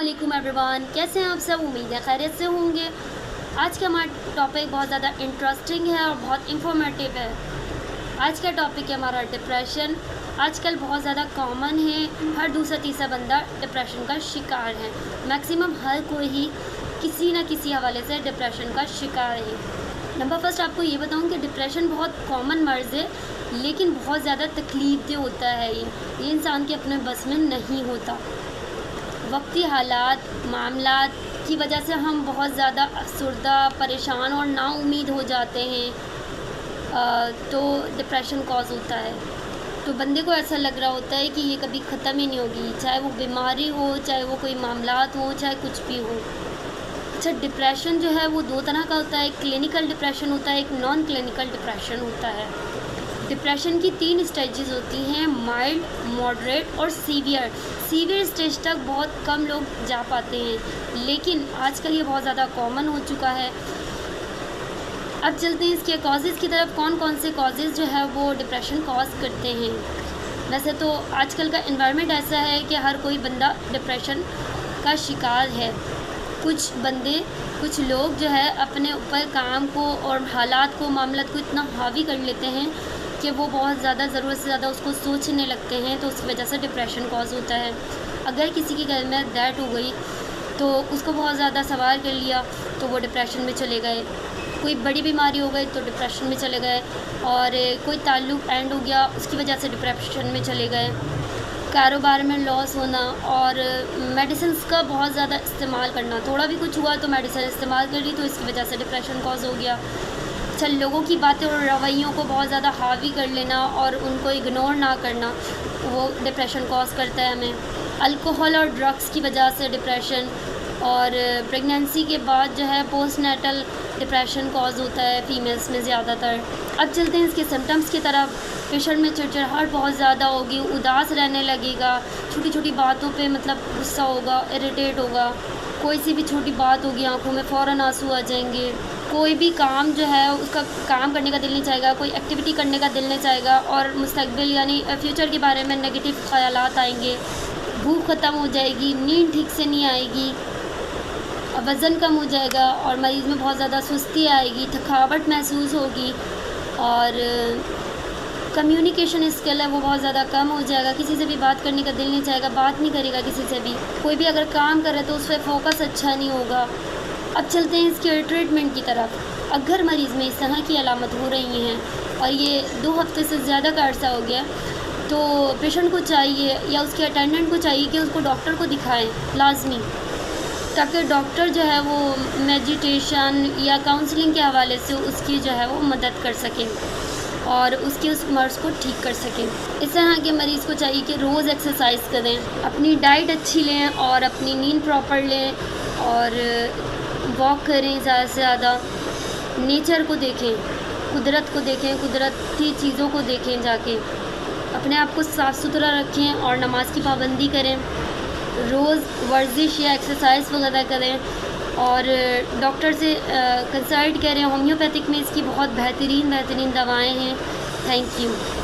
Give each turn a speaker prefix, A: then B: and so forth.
A: علیکم ایوریون، کیسے ہیں آپ سب؟ امید ہے خیریت سے ہوں گے۔ آج کا ہمارا ٹاپک بہت زیادہ انٹرسٹنگ ہے اور بہت انفارمیٹیو ہے۔ آج کا ٹاپک ہے ہمارا ڈپریشن۔ آج کل بہت زیادہ کامن ہے، ہر دوسرا تیسرا بندہ ڈپریشن کا شکار ہے۔ میکسیمم ہر کوئی ہی کسی نہ کسی حوالے سے ڈپریشن کا شکار ہے۔ نمبر فرسٹ آپ کو یہ بتاؤں کہ ڈپریشن بہت کامن مرض ہے، لیکن بہت زیادہ تکلیف دہ ہوتا ہے۔ یہ انسان کے اپنے بس میں نہیں ہوتا۔ وقتی حالات معاملات کی وجہ سے ہم بہت زیادہ افسردہ، پریشان اور نا امید ہو جاتے ہیں، تو ڈپریشن کاز ہوتا ہے۔ تو بندے کو ایسا لگ رہا ہوتا ہے کہ یہ کبھی ختم ہی نہیں ہوگی، چاہے وہ بیماری ہو، چاہے وہ کوئی معاملات ہو، چاہے کچھ بھی ہو۔ اچھا، ڈپریشن جو ہے وہ دو طرح کا ہوتا ہے، ایک کلینکل ڈپریشن ہوتا ہے، ایک نان کلینکل ڈپریشن ہوتا ہے۔ ڈپریشن کی 3 اسٹیجز ہوتی ہیں، مائلڈ، ماڈریٹ اور سیویئر۔ سیویئر اسٹیج تک بہت کم لوگ جا پاتے ہیں، لیکن آج کل یہ بہت زیادہ کامن ہو چکا ہے۔ اب چلتے ہیں اس کے کازز کی طرف، کون کون سے کازز جو ہے وہ ڈپریشن کاز کرتے ہیں۔ ویسے تو آج کل کا انوائرمنٹ ایسا ہے کہ ہر کوئی بندہ ڈپریشن کا شکار ہے۔ کچھ لوگ جو ہے اپنے اوپر کام کو اور حالات کو، معاملات کو اتنا حاوی کر لیتے ہیں کہ وہ بہت زیادہ ضرورت سے زیادہ اس کو سوچنے لگتے ہیں، تو اس وجہ سے ڈپریشن کاز ہوتا ہے۔ اگر کسی کے گھر میں ڈیتھ ہو گئی تو اس کو بہت زیادہ سوار کر لیا تو وہ ڈپریشن میں چلے گئے۔ کوئی بڑی بیماری ہو گئی تو ڈپریشن میں چلے گئے، اور کوئی تعلق اینڈ ہو گیا اس کی وجہ سے ڈپریشن میں چلے گئے۔ کاروبار میں لاس ہونا اور میڈیسنس کا بہت زیادہ استعمال کرنا، تھوڑا بھی کچھ ہوا تو میڈیسن استعمال کر لی تو اس کی وجہ سے ڈپریشن کاز ہو گیا۔ اچھا، لوگوں کی باتیں اور رویوں کو بہت زیادہ حاوی کر لینا اور ان کو اگنور نہ کرنا، وہ ڈپریشن کاز کرتا ہے ہمیں۔ الکوہل اور ڈرگس کی وجہ سے ڈپریشن، اور پریگنینسی کے بعد جو ہے پوسٹ نیٹل ڈپریشن کاز ہوتا ہے فیمیلز میں زیادہ تر۔ اب چلتے ہیں اس کے سمٹمز کی طرف۔ پیشنٹ میں چڑچڑاہٹ بہت زیادہ ہوگی، اداس رہنے لگے گا، چھوٹی چھوٹی باتوں پہ غصہ ہوگا، اریٹیٹ ہوگا، کوئی سی بھی چھوٹی بات ہوگی آنکھوں میں فوراً آنسو آ جائیں گے، کوئی بھی کام جو ہے اس کا کام کرنے کا دل نہیں چاہے گا، کوئی ایکٹیویٹی کرنے کا دل نہیں چاہے گا، اور مستقبل یعنی فیوچر کے بارے میں نگیٹو خیالات آئیں گے، بھوک ختم ہو جائے گی، نیند ٹھیک سے نہیں آئے گی، وزن کم ہو جائے گا، اور مریض میں بہت زیادہ سستی آئے گی، تھکاوٹ محسوس ہوگی، اور کمیونیکیشن اسکل ہے وہ بہت زیادہ کم ہو جائے گا، کسی سے بھی بات کرنے کا دل نہیں چاہے گا، بات نہیں کرے گا کسی سے بھی، کوئی بھی اگر کام کرے تو اس پہ فوکس اچھا نہیں ہوگا۔ اب چلتے ہیں اس کے ٹریٹمنٹ کی طرف۔ اگر مریض میں اس طرح کی علامت ہو رہی ہیں اور یہ 2 ہفتے سے زیادہ کا عرصہ ہو گیا، تو پیشنٹ کو چاہیے یا اس کے اٹینڈنٹ کو چاہیے کہ اس کو ڈاکٹر کو دکھائیں لازمی، تاکہ ڈاکٹر جو ہے وہ میڈیٹیشن یا کاؤنسلنگ کے حوالے سے اس کی جو ہے وہ مدد کر سکیں اور اس مرض کو ٹھیک کر سکیں۔ اس طرح کے مریض کو چاہیے کہ روز ایکسرسائز کریں، اپنی ڈائٹ اچھی لیں اور اپنی نیند پراپر لیں، اور واک کریں زیادہ سے زیادہ، نیچر کو دیکھیں، قدرت کو دیکھیں، قدرتی چیزوں کو دیکھیں، جا کے اپنے آپ کو صاف ستھرا رکھیں اور نماز کی پابندی کریں، روز ورزش یا ایکسرسائز وغیرہ کریں، اور ڈاکٹر سے کنسلٹ کریں۔ ہومیوپیتھک میں اس کی بہت بہترین دوائیں ہیں۔ Thank you.